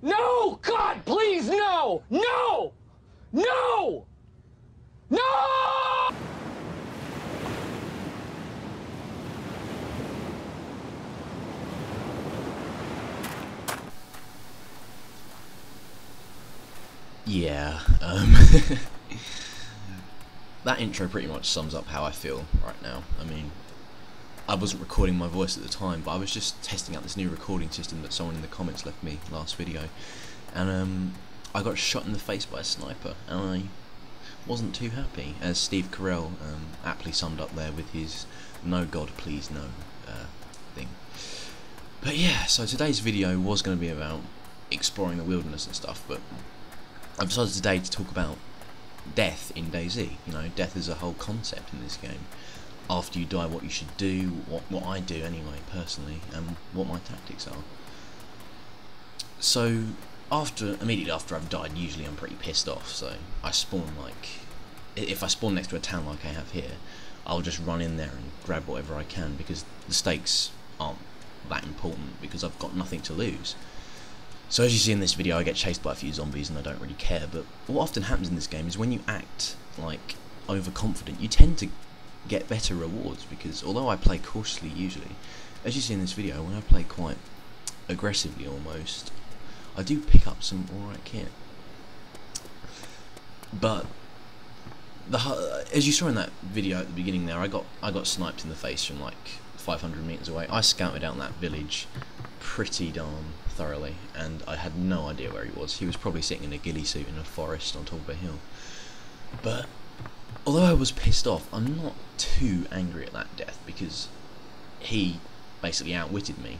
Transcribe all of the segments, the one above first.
No! God, please, no! No! No! No! Yeah, that intro pretty much sums up how I feel right now. I mean, I wasn't recording my voice at the time, but I was just testing out this new recording system that someone in the comments left me last video, and I got shot in the face by a sniper, and I wasn't too happy, as Steve Carell aptly summed up there with his "No God, please no" thing. But yeah, so today's video was going to be about exploring the wilderness and stuff, but I've decided today to talk about death in DayZ. You know, death is a whole concept in this game. After you die, what you should do, what I do anyway, personally, and what my tactics are. So, immediately after I've died, usually I'm pretty pissed off, so I spawn if I spawn next to a town like I have here, I'll just run in there and grab whatever I can, because the stakes aren't that important, because I've got nothing to lose. So as you see in this video, I get chased by a few zombies and I don't really care, but what often happens in this game is when you act like overconfident, you tend to get better rewards, because although I play cautiously usually, as you see in this video, when I play quite aggressively almost, I do pick up some alright kit. But as you saw in that video at the beginning there, I got sniped in the face from like 500 meters away. I scouted out that village pretty darn thoroughly, and I had no idea where he was. He was probably sitting in a ghillie suit in a forest on top of a hill. But although I was pissed off, I'm not too angry at that death, because he basically outwitted me.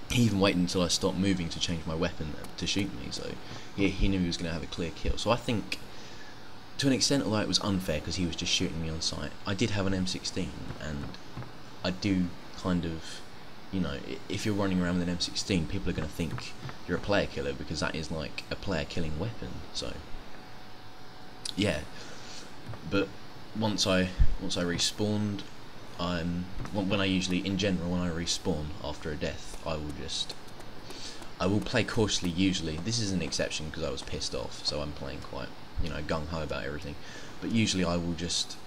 He even waited until I stopped moving to change my weapon to shoot me, so he knew he was going to have a clear kill. So I think, to an extent, although it was unfair because he was just shooting me on sight, I did have an M16, and I do kind of, you know, if you're running around with an M16, people are going to think you're a player killer, because that is like a player killing weapon. So yeah, but once I respawned, when I respawn after a death, I will play cautiously usually. This is an exception because I was pissed off, so I'm playing quite, you know, gung-ho about everything. But usually I will just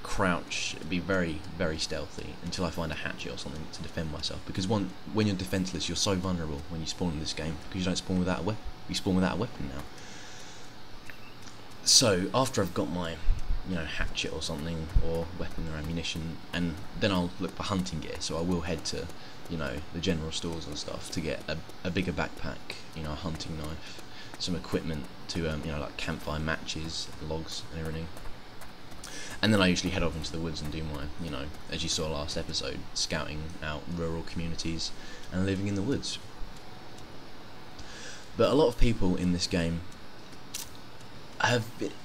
crouch, be very, very stealthy until I find a hatchet or something to defend myself, because when you're defenseless, you're so vulnerable when you spawn in this game, because you don't spawn without a weapon. You spawn without a weapon now. So after I've got my, you know, hatchet or something, or weapon or ammunition, and then I'll look for hunting gear. So I will head to, you know, the general stores and stuff to get a bigger backpack, you know, a hunting knife, some equipment to, you know, like campfire matches, logs and everything. And then I usually head off into the woods and do my, you know, as you saw last episode, scouting out rural communities and living in the woods. But a lot of people in this game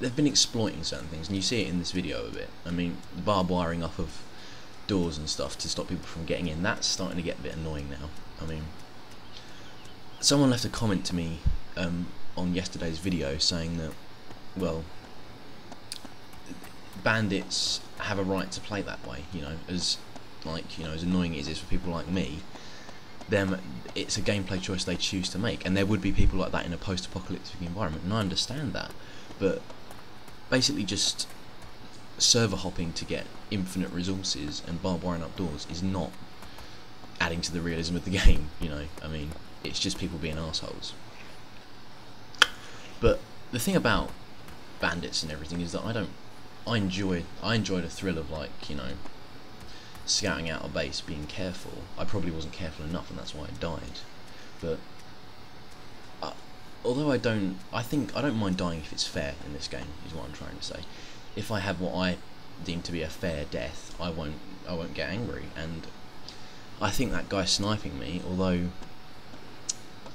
they've been exploiting certain things, and you see it in this video a bit. I mean, the barbed wiring up of doors and stuff to stop people from getting in, that's starting to get a bit annoying now. I mean, someone left a comment to me on yesterday's video saying that, well, bandits have a right to play that way, you know, as annoying as it is for people like me. It's a gameplay choice they choose to make, and there would be people like that in a post-apocalyptic environment, and I understand that, but basically just server hopping to get infinite resources and barbed wiring up doors is not adding to the realism of the game, you know. I mean, it's just people being assholes. But the thing about bandits and everything is that I enjoy the thrill of, like, you know, scouting out a base, being careful. I probably wasn't careful enough, and that's why I died. But although I don't mind dying if it's fair in this game, is what I'm trying to say. If I have what I deem to be a fair death, I won't get angry. And I think that guy sniping me, although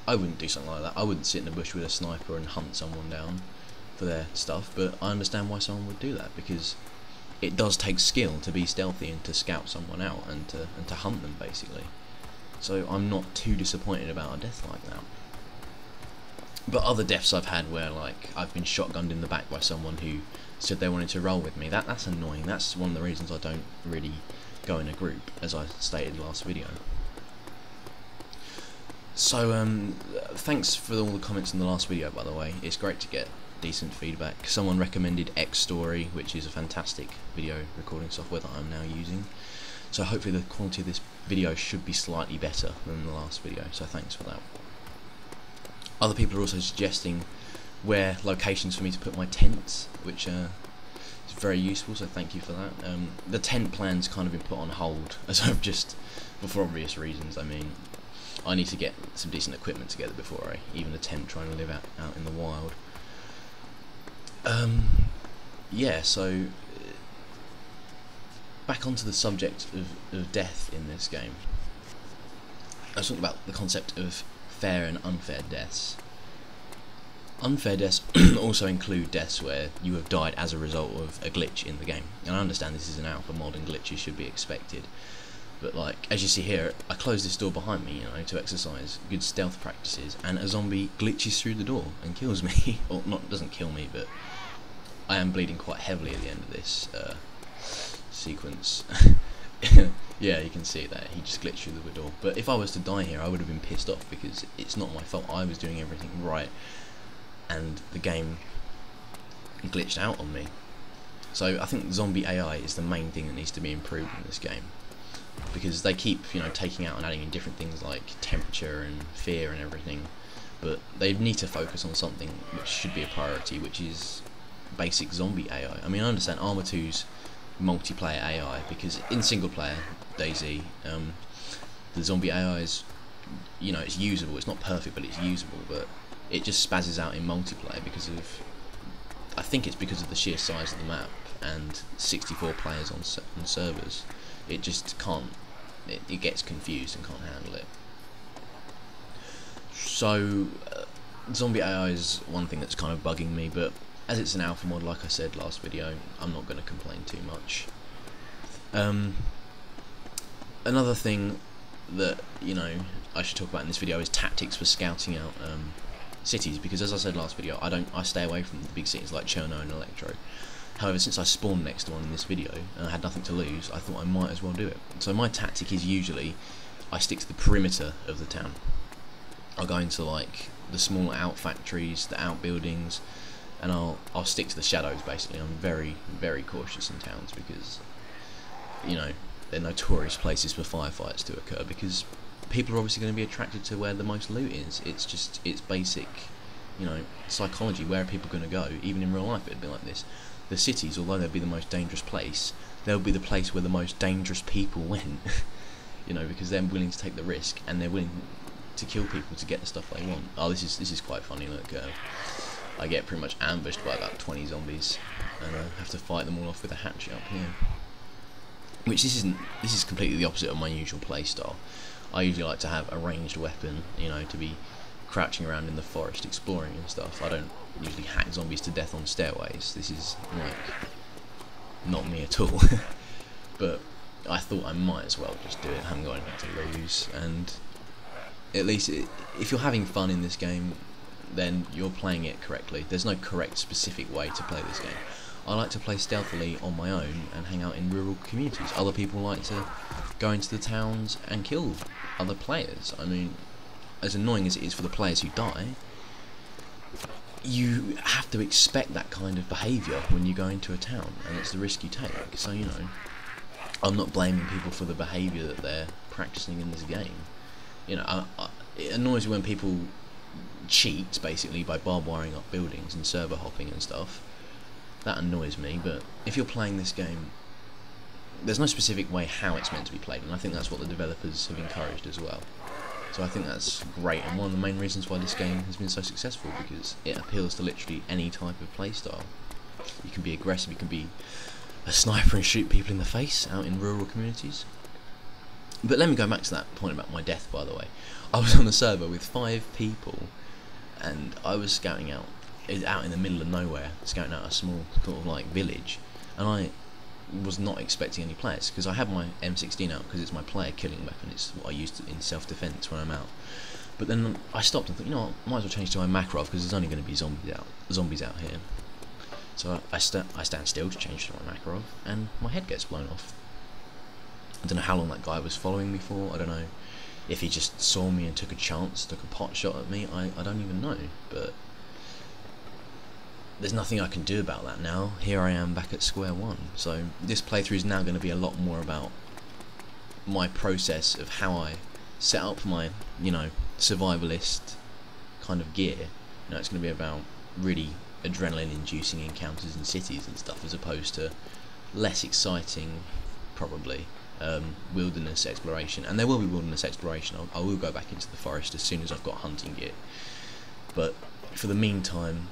I wouldn't do something like that, I wouldn't sit in the bush with a sniper and hunt someone down for their stuff, but I understand why someone would do that, because it does take skill to be stealthy and to scout someone out and to hunt them, basically. So I'm not too disappointed about a death like that. But other deaths I've had where, like, I've been shotgunned in the back by someone who said they wanted to roll with me, that's annoying. That's one of the reasons I don't really go in a group, as I stated last video. So thanks for all the comments in the last video, by the way. It's great to get decent feedback. Someone recommended Xstory, which is a fantastic video recording software that I'm now using. So hopefully the quality of this video should be slightly better than the last video, so thanks for that. Other people are also suggesting where locations for me to put my tents, which is very useful, so thank you for that. The tent plan's kind of been put on hold, as I've just, for obvious reasons. I mean, I need to get some decent equipment together before I even attempt trying to live out in the wild. Yeah, so back onto the subject of death in this game. I was talking about the concept of fair and unfair deaths. Unfair deaths also include deaths where you have died as a result of a glitch in the game. And I understand this is an alpha mod and glitches should be expected. But like, as you see here, I closed this door behind me, you know, to exercise good stealth practices, and a zombie glitches through the door and kills me. Or not, doesn't kill me, but I am bleeding quite heavily at the end of this sequence. Yeah, you can see that he just glitched through the door. But if I was to die here, I would have been pissed off because it's not my fault. I was doing everything right, and the game glitched out on me. So I think zombie AI is the main thing that needs to be improved in this game, because they keep, you know, taking out and adding in different things like temperature and fear and everything, but they need to focus on something which should be a priority, which is basic zombie AI. I mean, I understand ArmA 2's multiplayer AI, because in single player DayZ, the zombie AI is, you know, it's usable. It's not perfect, but it's usable. But it just spazzes out in multiplayer because of, I think it's because of the sheer size of the map and 64 players on servers. It just can't. It gets confused and can't handle it. So zombie AI is one thing that's kind of bugging me, but as it's an alpha mod, like I said last video, I'm not going to complain too much. Another thing that, you know, I should talk about in this video is tactics for scouting out cities, because as I said last video, I stay away from the big cities like Cherno and Electro. However, since I spawned next to one in this video and I had nothing to lose, I thought I might as well do it. So my tactic is usually I stick to the perimeter of the town. I'll go into like the small out factories, the outbuildings, and I'll stick to the shadows basically. I'm very, very cautious in towns because, you know, they're notorious places for firefights to occur, because people are obviously going to be attracted to where the most loot is. It's basic, you know, psychology. Where are people going to go? Even in real life it'd be like this. The cities, although they'll be the most dangerous place, they'll be the place where the most dangerous people went. You know, because they're willing to take the risk and they're willing to kill people to get the stuff they want. Oh, this is quite funny. Look, I get pretty much ambushed by about 20 zombies, and I have to fight them all off with a hatchet up here. Which this is completely the opposite of my usual playstyle. I usually like to have a ranged weapon, you know, to be crouching around in the forest exploring and stuff. I don't usually hack zombies to death on stairways. This is like not me at all. But I thought I might as well just do it. I haven't got anything to lose, and at least if you're having fun in this game, then you're playing it correctly. There's no correct specific way to play this game. I like to play stealthily on my own and hang out in rural communities. Other people like to go into the towns and kill other players. I mean, as annoying as it is for the players who die, you have to expect that kind of behaviour when you go into a town, and it's the risk you take. So, you know, I'm not blaming people for the behaviour that they're practising in this game. You know, it annoys me when people cheat, basically, by barbed wiring up buildings and server hopping and stuff. That annoys me, but if you're playing this game, there's no specific way how it's meant to be played, and I think that's what the developers have encouraged as well. So I think that's great, and one of the main reasons why this game has been so successful, because it appeals to literally any type of playstyle. You can be aggressive, you can be a sniper and shoot people in the face out in rural communities. But let me go back to that point about my death, by the way. I was on a server with 5 people, and I was scouting out in the middle of nowhere, scouting out a small sort of like village, and I was not expecting any players, because I have my M16 out because it's my player killing weapon. It's what I use in self-defense when I'm out. But then I stopped and thought, you know what, I might as well change to my Makarov, because there's only going to be zombies out here. So I stand still to change to my Makarov, and my head gets blown off. I don't know how long that guy was following me for. I don't know If he just saw me and took a chance, took a pot shot at me, I don't even know. But there's nothing I can do about that now. Here I am back at square one. So this playthrough is now going to be a lot more about my process of how I set up my, you know, survivalist kind of gear. You know, it's going to be about really adrenaline-inducing encounters in cities and stuff, as opposed to less exciting, probably, wilderness exploration. And there will be wilderness exploration. I will go back into the forest as soon as I've got hunting gear. But for the meantime,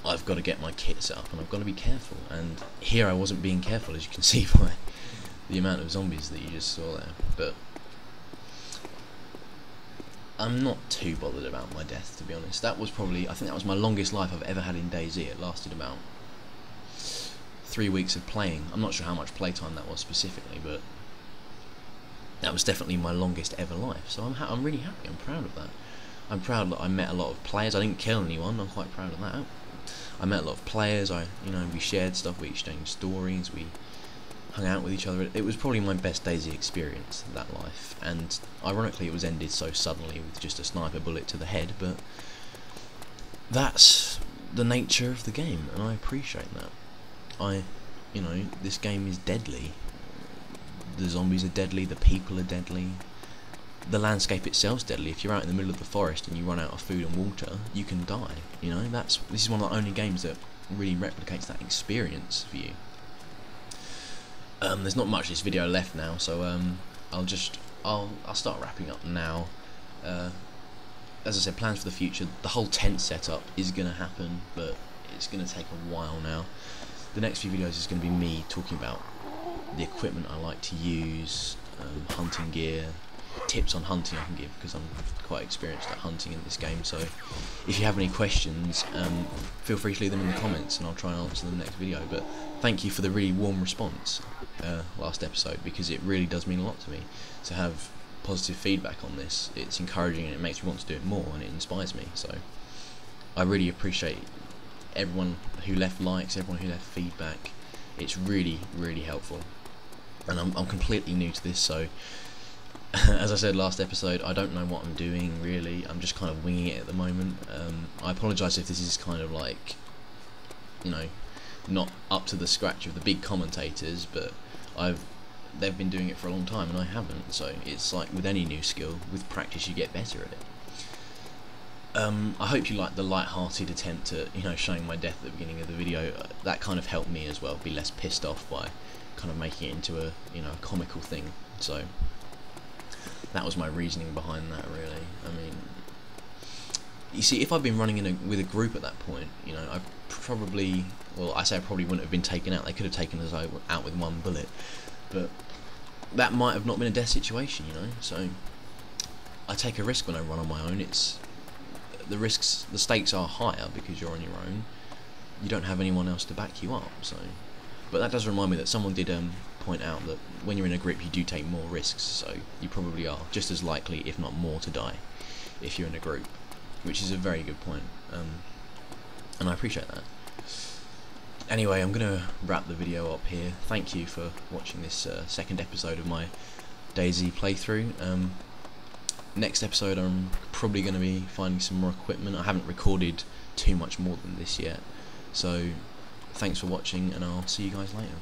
I've got to get my kit set up, and I've got to be careful. And here I wasn't being careful, as you can see by the amount of zombies that you just saw there. But I'm not too bothered about my death, to be honest. That was probably, I think that was my longest life I've ever had in DayZ. It lasted about 3 weeks of playing. I'm not sure how much playtime that was specifically, but that was definitely my longest ever life. So I'm really happy. I'm proud of that. I'm proud that I met a lot of players. I didn't kill anyone. I'm quite proud of that. I met a lot of players. We shared stuff. We exchanged stories. We hung out with each other. It was probably my best DayZ experience, that life. And ironically, it was ended so suddenly with just a sniper bullet to the head. But that's the nature of the game, and I appreciate that. This game is deadly. The zombies are deadly. The people are deadly. The landscape itself's deadly. If you're out in the middle of the forest and you run out of food and water, you can die. You know, this is one of the only games that really replicates that experience for you. There's not much of this video left now, so I'll start wrapping up now. As I said, plans for the future. The whole tent setup is gonna happen, but it's gonna take a while now. The next few videos is gonna be me talking about the equipment I like to use, hunting gear, tips on hunting I can give, because I'm quite experienced at hunting in this game. So if you have any questions, feel free to leave them in the comments and I'll try and answer them next video. But thank you for the really warm response last episode, because it really does mean a lot to me to have positive feedback on this. It's encouraging and it makes me want to do it more, and it inspires me. So I really appreciate everyone who left likes, everyone who left feedback. It's really, really helpful. And I'm completely new to this, so as I said last episode, I don't know what I'm doing really. I'm just kind of winging it at the moment. I apologise if this is kind of like, not up to the scratch of the big commentators, but they've been doing it for a long time and I haven't. So it's like with any new skill, with practice you get better at it. I hope you liked the light-hearted attempt at showing my death at the beginning of the video. That kind of helped me as well, be less pissed off by kind of making it into a a comical thing. So that was my reasoning behind that, really. I mean, you see, if I'd been running with a group at that point, I probably, I say I probably wouldn't have been taken out. They could have taken us out with one bullet, but that might have not been a death situation, So I take a risk when I run on my own. The stakes are higher because you're on your own. You don't have anyone else to back you up. So, but that does remind me that someone did point out that when you're in a group you do take more risks, so you probably are just as likely, if not more, to die if you're in a group, which is a very good point, and I appreciate that. Anyway, I'm going to wrap the video up here. Thank you for watching this second episode of my DayZ playthrough. Next episode I'm probably going to be finding some more equipment. I haven't recorded too much more than this yet, so thanks for watching and I'll see you guys later.